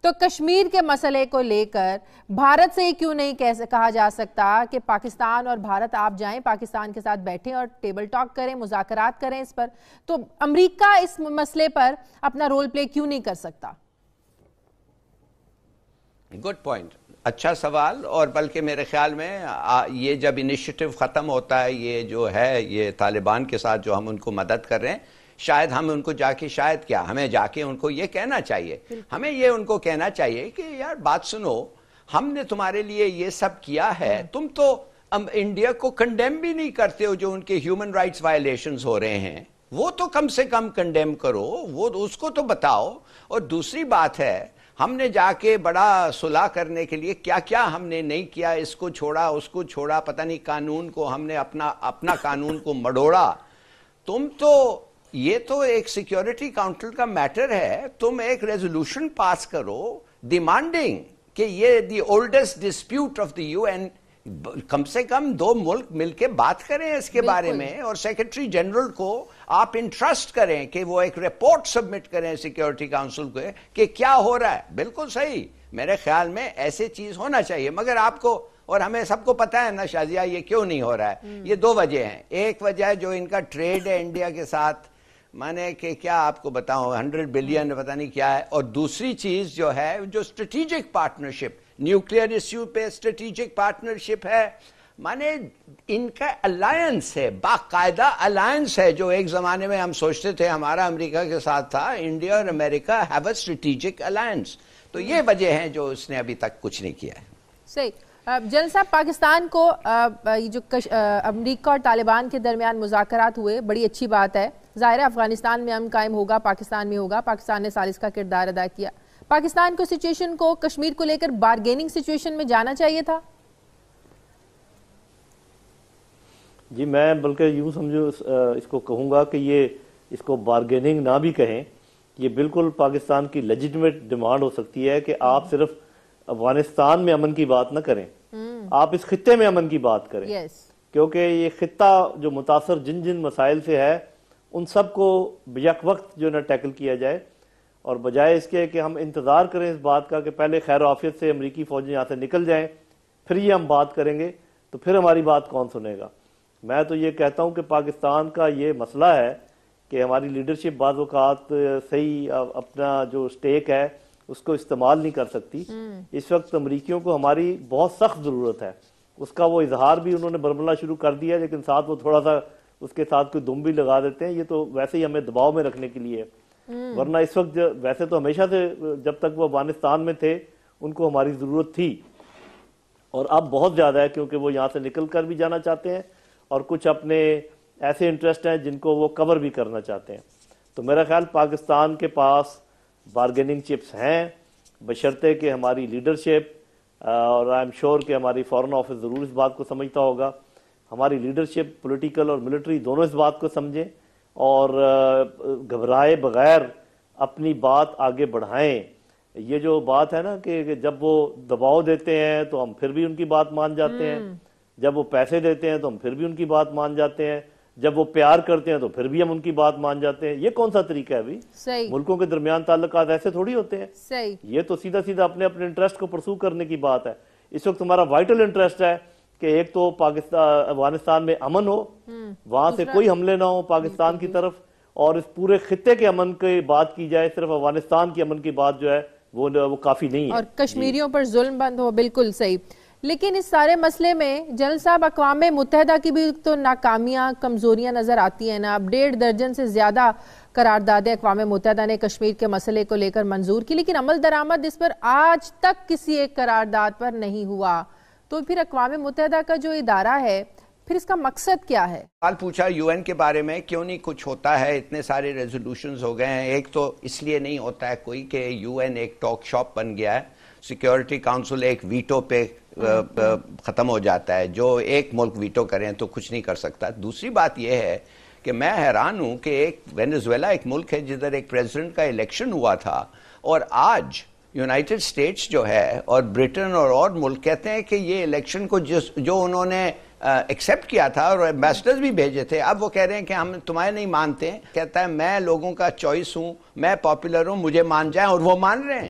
तो कश्मीर के मसले को लेकर भारत से ही क्यों नहीं कहा जा सकता कि पाकिस्तान और भारत आप जाएं, पाकिस्तान के साथ बैठें और टेबल टॉक करें, मुज़ाकरात करें इस पर। तो अमेरिका इस मसले पर अपना रोल प्ले क्यों नहीं कर सकता? गुड पॉइंट, अच्छा सवाल। और बल्कि मेरे ख्याल में ये जब इनिशिएटिव ख़त्म होता है, ये जो है ये तालिबान के साथ जो हम उनको मदद कर रहे हैं, शायद हम उनको जाके हमें जाके उनको ये कहना चाहिए, हमें ये उनको कहना चाहिए कि यार बात सुनो, हमने तुम्हारे लिए ये सब किया है, तुम तो इंडिया को कंडेम भी नहीं करते हो जो उनके ह्यूमन राइट्स वायलेशंस हो रहे हैं, वो तो कम से कम कंडेम करो, वो उसको तो बताओ। और दूसरी बात है, हमने जाके बड़ा सुलह करने के लिए क्या क्या हमने नहीं किया, इसको छोड़ा उसको छोड़ा, पता नहीं कानून को हमने अपना कानून को मड़ोड़ा। तुम तो ये तो एक सिक्योरिटी काउंसिल का मैटर है, तुम एक रेजोल्यूशन पास करो डिमांडिंग कि ये the oldest dispute of the UN, कम से कम दो मुल्क मिलके बात करें इसके बारे में, और सेक्रेटरी जनरल को आप इंट्रस्ट करें कि वो एक रिपोर्ट सबमिट करें सिक्योरिटी काउंसिल को कि क्या हो रहा है। बिल्कुल सही, मेरे ख्याल में ऐसे चीज होना चाहिए। मगर आपको और हमें सबको पता है ना शाजिया, ये क्यों नहीं हो रहा है। ये दो वजह हैं। एक वजह जो इनका ट्रेड है इंडिया के साथ, माने कि क्या आपको बताऊं 100 बिलियन पता नहीं क्या है, और दूसरी चीज जो है जो स्ट्रेटेजिक पार्टनरशिप, न्यूक्लियर इश्यू पे स्ट्रेटेजिक पार्टनरशिप है, माने इनका अलायंस है, बाकायदा अलायंस है, जो एक जमाने में हम सोचते थे हमारा अमेरिका के साथ था। इंडिया और America have a strategic alliance. तो ये वजह है जो उसने अभी तक कुछ नहीं किया है। सही। जनरल साहब, पाकिस्तान को जो अमेरिका और तालिबान के दरमियान मुज़ाकरात हुए, बड़ी अच्छी बात है। ज़ाहिर है अफगानिस्तान में अमन कायम होगा, पाकिस्तान में होगा, पाकिस्तान ने सालिस का किरदार अदा किया। पाकिस्तान को सिचुएशन को, कश्मीर को लेकर बार्गेनिंग सिचुएशन में जाना चाहिए था। जी, मैं बल्कि यूँ समझो इसको कहूँगा कि ये इसको बार्गेनिंग ना भी कहें, ये बिल्कुल पाकिस्तान की लेजिटिमेट डिमांड हो सकती है कि आप सिर्फ अफगानिस्तान में अमन की बात ना करें, आप इस खित्ते में अमन की बात करें। क्योंकि ये खित्ता जो मुतासर जिन जिन मसाइल से है, उन सब को यक वक्त जो है ना टैकल किया जाए, और बजाय इसके कि हम इंतज़ार करें इस बात का कि पहले खैर आफियत से अमरीकी फ़ौजें यहाँ से निकल जाएं, फिर ये हम बात करेंगे, तो फिर हमारी बात कौन सुनेगा। मैं तो ये कहता हूँ कि पाकिस्तान का ये मसला है कि हमारी लीडरशिप बाज़ औक़ात सही अपना जो स्टेक है उसको इस्तेमाल नहीं कर सकती। इस वक्त अमरीकियों को हमारी बहुत सख्त ज़रूरत है, उसका वो इजहार भी उन्होंने बरमला शुरू कर दिया, लेकिन साथ वो थोड़ा सा उसके साथ कोई दुम भी लगा देते हैं। ये तो वैसे ही हमें दबाव में रखने के लिए, वरना इस वक्त वैसे तो हमेशा से जब तक वो अफगानिस्तान में थे उनको हमारी ज़रूरत थी, और अब बहुत ज़्यादा है, क्योंकि वो यहाँ से निकल कर भी जाना चाहते हैं और कुछ अपने ऐसे इंटरेस्ट हैं जिनको वो कवर भी करना चाहते हैं। तो मेरा ख्याल पाकिस्तान के पास बार्गेनिंग चिप्स हैं, बशर्ते कि हमारी लीडरशिप, और आई एम श्योर कि हमारी फॉरेन ऑफिस ज़रूर इस बात को समझता होगा, हमारी लीडरशिप पॉलिटिकल और मिलिट्री दोनों इस बात को समझें और घबराए बगैर अपनी बात आगे बढ़ाएं। ये जो बात है ना कि जब वो दबाव देते हैं तो हम फिर भी उनकी बात मान जाते हैं, जब वो पैसे देते हैं तो हम फिर भी उनकी बात मान जाते हैं, जब वो प्यार करते हैं तो फिर भी हम उनकी बात मान जाते हैं। ये कौन सा तरीका है अभी? सही। मुल्कों के दरमियान ताल्लुकात ऐसे थोड़ी होते हैं। सही। ये तो सीधा सीधा अपने अपने इंटरेस्ट को परसू करने की बात है। इस वक्त हमारा वाइटल इंटरेस्ट है कि एक तो पाकिस्तान अफगानिस्तान में अमन हो, वहां से कोई हमले ना हो पाकिस्तान की तरफ, और इस पूरे खित्ते के अमन की बात की जाए। सिर्फ अफगानिस्तान की अमन की बात जो है वो काफी नहीं है, और कश्मीरियों पर जुल्म बंद हो। बिल्कुल सही। लेकिन इस सारे मसले में जनरल साहब, अक़वाम मुत्तहिदा की भी तो नाकामियां, कमजोरियां नजर आती हैं ना। अब 1.5 दर्जन से ज्यादा करारदादें अक़वाम मुत्तहिदा ने कश्मीर के मसले को लेकर मंजूर की, लेकिन अमल दरामद इस पर आज तक किसी एक करारदाद पर नहीं हुआ। तो फिर अक़वाम मुत्तहिदा का जो इदारा है, फिर इसका मकसद क्या है? सवाल पूछा यूएन के बारे में, क्यों नहीं कुछ होता है, इतने सारे रेजोल्यूशंस हो गए हैं। एक तो इसलिए नहीं होता है कोई कि यूएन एक टॉक शॉप बन गया है, सिक्योरिटी काउंसिल एक वीटो पे ख़त्म हो जाता है, जो एक मुल्क वीटो करें तो कुछ नहीं कर सकता। दूसरी बात यह है कि मैं हैरान हूं कि एक वेनेजुएला एक मुल्क है जिधर एक प्रेसिडेंट का इलेक्शन हुआ था, और आज यूनाइटेड स्टेट्स जो है और ब्रिटेन और मुल्क कहते हैं कि ये इलेक्शन को जो उन्होंने एक्सेप्ट किया था और एम्बेसडर्स भी भेजे थे, अब वो कह रहे हैं कि हम तुम्हारे नहीं मानते। कहता है मैं लोगों का चॉइस हूं, मैं पॉपुलर हूं, मुझे मान जाए, और वो मान रहे हैं।